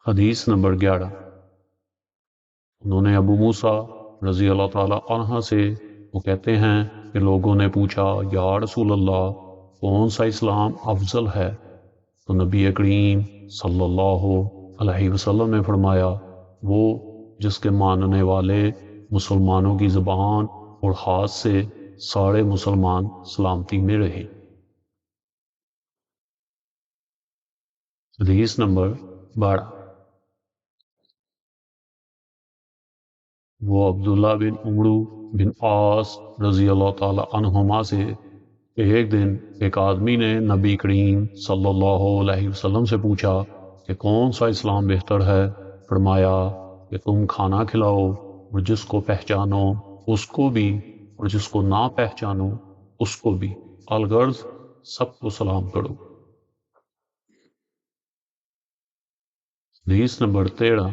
حدیث نمبر 11۔ انہوں نے ابو موسیٰ رضی اللہ تعالیٰ عنہ سے وہ کہتے ہیں کہ لوگوں نے پوچھا یا رسول اللہ کون سا اسلام افضل ہے؟ تو نبی کریم صلی اللہ علیہ وسلم نے فرمایا وہ جس کے ماننے والے مسلمانوں کی زبان اور ہاتھ سے سارے مسلمان سلامتی میں رہے۔ حدیث نمبر 12۔ وہ عبداللہ بن عمرو بن عاص رضی اللہ تعالی عنہما سے کہ ایک دن ایک آدمی نے نبی کریم صلی اللہ علیہ وسلم سے پوچھا کہ کون سا اسلام بہتر ہے؟ فرمایا کہ تم کھانا کھلاؤ اور جس کو پہچانو اس کو بھی اور جس کو نہ پہچانو اس کو بھی، الغرض سب کو سلام کرو۔ حدیث نمبر 13۔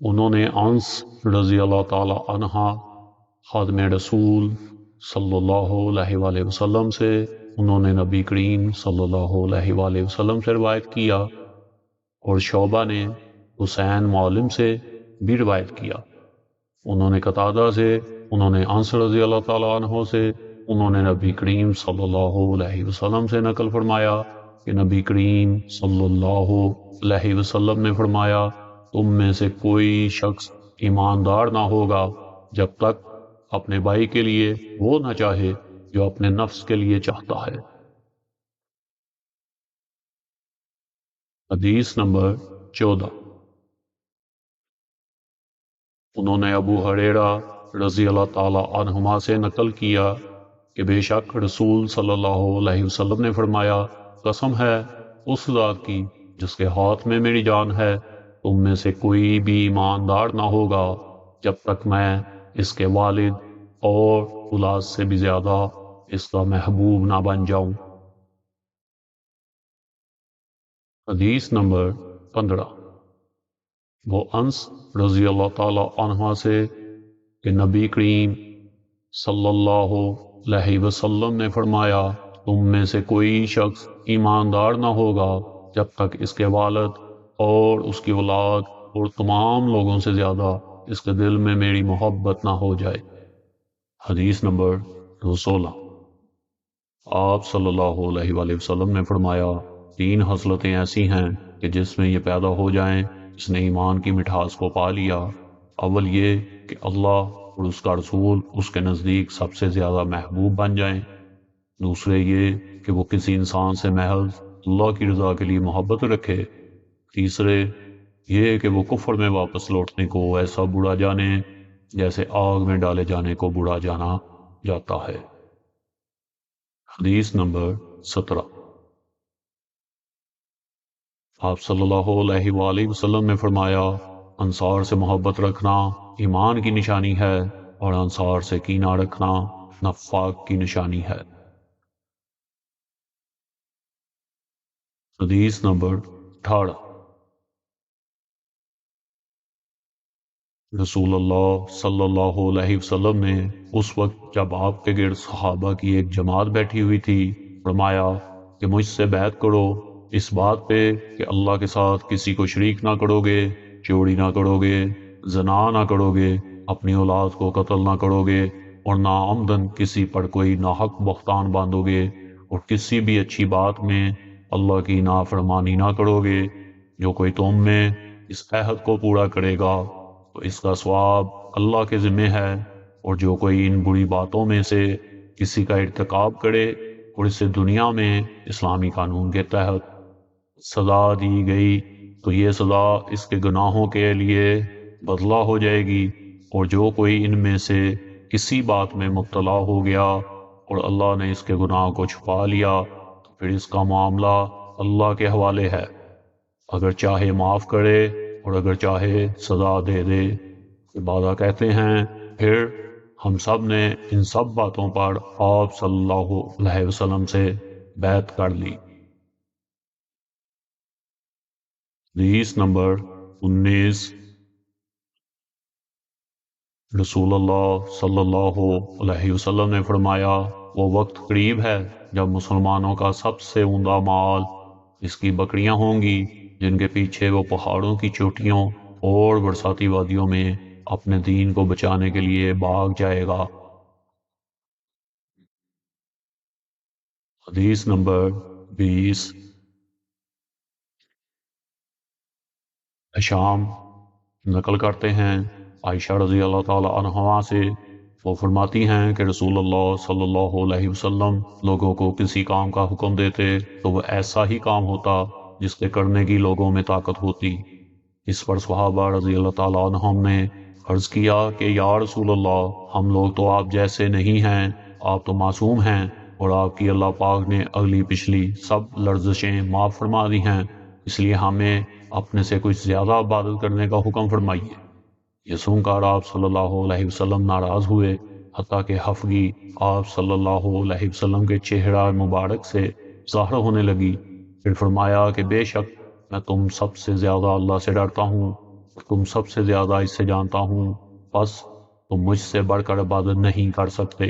انہوں نے انس رضی اللہ تعالی عنہ خادم رسول صلی اللہ علیہ وآلہ وسلم سے انہوں نے نبی کریم صلی اللہ علیہ وآلہ وسلم سے روایت کیا، اور شعبہ نے حسین معلم سے بھی روایت کیا۔ انہوں نے قتادہ سے، انہوں نے انس رضی اللہ تعالی عنہ سے، انہوں نے نبی کریم صلی اللہ علیہ وسلم سے نقل فرمایا کہ نبی کریم صلی اللہ علیہ وسلم نے فرمایا تم میں سے کوئی شخص ایماندار نہ ہوگا جب تک اپنے بھائی کے لیے وہ نہ چاہے جو اپنے نفس کے لیے چاہتا ہے۔ حدیث نمبر 14۔ انہوں نے ابو ہریرہ رضی اللہ تعالی عنہما سے نقل کیا کہ بے شک رسول صلی اللہ علیہ وسلم نے فرمایا قسم ہے اس ذات کی جس کے ہاتھ میں میری جان ہے، تم میں سے کوئی بھی ایماندار نہ ہوگا جب تک میں اس کے والد اور اولاد سے بھی زیادہ اس کا محبوب نہ بن جاؤں۔ حدیث نمبر 15۔ وہ انس رضی اللہ تعالی عنہ سے کہ نبی کریم صلی اللہ علیہ وسلم نے فرمایا تم میں سے کوئی شخص ایماندار نہ ہوگا جب تک اس کے والد اور اس کی اولاد اور تمام لوگوں سے زیادہ اس کے دل میں میری محبت نہ ہو جائے۔ حدیث نمبر 16۔ آپ صلی اللہ علیہ وآلہ وسلم نے فرمایا 3 خصلتیں ایسی ہیں کہ جس میں یہ پیدا ہو جائیں اس نے ایمان کی مٹھاس کو پا لیا۔ اول یہ کہ اللہ اور اس کا رسول اس کے نزدیک سب سے زیادہ محبوب بن جائیں، دوسرے یہ کہ وہ کسی انسان سے محض اللہ کی رضا کے لیے محبت رکھے، تیسرے یہ کہ وہ کفر میں واپس لوٹنے کو ایسا برا جانے جیسے آگ میں ڈالے جانے کو برا جانا جاتا ہے۔ حدیث نمبر 17۔ آپ صلی اللہ علیہ وآلہ وسلم نے فرمایا انصار سے محبت رکھنا ایمان کی نشانی ہے اور انصار سے کینہ رکھنا نفاق کی نشانی ہے۔ حدیث نمبر 18۔ رسول اللہ صلی اللہ علیہ وسلم نے اس وقت جب آپ کے گرد صحابہ کی ایک جماعت بیٹھی ہوئی تھی فرمایا کہ مجھ سے بیعت کرو اس بات پہ کہ اللہ کے ساتھ کسی کو شریک نہ کرو گے، چوری نہ کرو گے، زنا نہ کرو گے، اپنی اولاد کو قتل نہ کرو گے، اور نہ عمدن کسی پر کوئی ناحق بہتان باندھو گے، اور کسی بھی اچھی بات میں اللہ کی نافرمانی نہ کرو گے۔ جو کوئی تم میں اس عہد کو پورا کرے گا تو اس کا ثواب اللہ کے ذمہ ہے، اور جو کوئی ان بری باتوں میں سے کسی کا ارتکاب کرے اور اسے دنیا میں اسلامی قانون کے تحت سزا دی گئی تو یہ سزا اس کے گناہوں کے لیے بدلہ ہو جائے گی، اور جو کوئی ان میں سے کسی بات میں مبتلا ہو گیا اور اللہ نے اس کے گناہ کو چھپا لیا تو پھر اس کا معاملہ اللہ کے حوالے ہے، اگر چاہے معاف کرے اور اگر چاہے سزا دے دے۔ عبادہ کہتے ہیں پھر ہم سب نے ان سب باتوں پر آپ صلی اللہ علیہ وسلم سے بیعت کر لی۔ حدیث نمبر 19۔ رسول اللہ صلی اللہ علیہ وسلم نے فرمایا وہ وقت قریب ہے جب مسلمانوں کا سب سے عمدہ مال اس کی بکریاں ہوں گی جن کے پیچھے وہ پہاڑوں کی چوٹیوں اور برساتی وادیوں میں اپنے دین کو بچانے کے لیے بھاگ جائے گا۔ حدیث نمبر 20۔ شام نقل کرتے ہیں عائشہ رضی اللہ تعالی عنہا سے، وہ فرماتی ہیں کہ رسول اللہ صلی اللہ علیہ وسلم لوگوں کو کسی کام کا حکم دیتے تو وہ ایسا ہی کام ہوتا جس کے کرنے کی لوگوں میں طاقت ہوتی۔ اس پر صحابہ رضی اللہ تعالی عنہم نے عرض کیا کہ یا رسول اللہ، ہم لوگ تو آپ جیسے نہیں ہیں، آپ تو معصوم ہیں اور آپ کی اللہ پاک نے اگلی پچھلی سب لرزشیں معاف فرما دی ہیں، اس لیے ہمیں اپنے سے کچھ زیادہ عبادت کرنے کا حکم فرمائیے۔ یہ سن کر آپ صلی اللہ علیہ وسلم ناراض ہوئے، حتیٰ کہ خفگی آپ صلی اللہ علیہ وسلم کے چہرہ مبارک سے ظاہر ہونے لگی۔ پھر فرمایا کہ بے شک میں تم سب سے زیادہ اللہ سے ڈرتا ہوں اور تم سب سے زیادہ اس سے جانتا ہوں، بس تم مجھ سے بڑھ کر عبادت نہیں کر سکتے۔